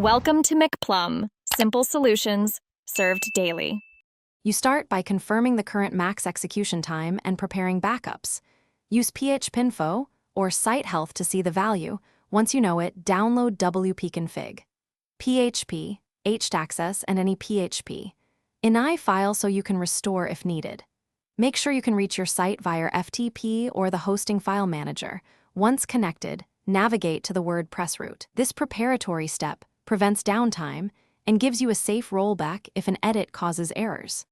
Welcome to McPlum, simple solutions served daily. You start by confirming the current max execution time and preparing backups. Use phpinfo or site health to see the value. Once you know it, download wp-config, php, htaccess, and any php ini file so you can restore if needed. Make sure you can reach your site via FTP or the hosting file manager. Once connected, navigate to the WordPress route. This preparatory step prevents downtime and gives you a safe rollback if an edit causes errors.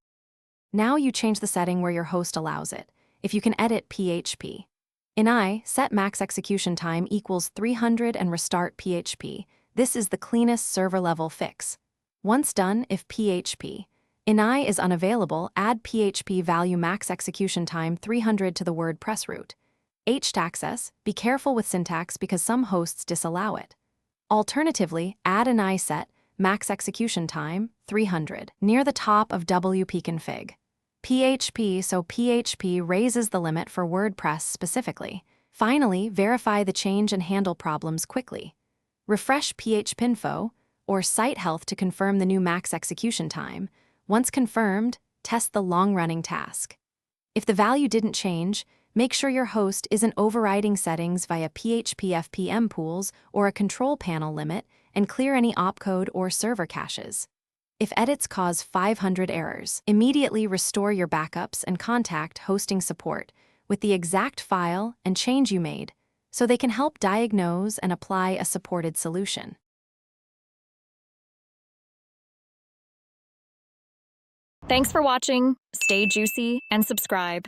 Now you change the setting where your host allows it. If you can edit PHP. ini set max execution time equals 300 and restart PHP. This is the cleanest server-level fix. Once done, if PHP ini is unavailable, add PHP value max execution time 300 to the WordPress route. Htaccess, be careful with syntax because some hosts disallow it. Alternatively, add ini set max execution time 300 near the top of wp-config. PHP so PHP raises the limit for WordPress specifically. Finally, verify the change and handle problems quickly. Refresh phpinfo or site health to confirm the new max execution time. Once confirmed, test the long-running task. If the value didn't change, make sure your host isn't overriding settings via PHP FPM pools or a control panel limit, and clear any opcode or server caches. If edits cause 500 errors, immediately restore your backups and contact hosting support with the exact file and change you made so they can help diagnose and apply a supported solution. Thanks for watching. Stay juicy and subscribe.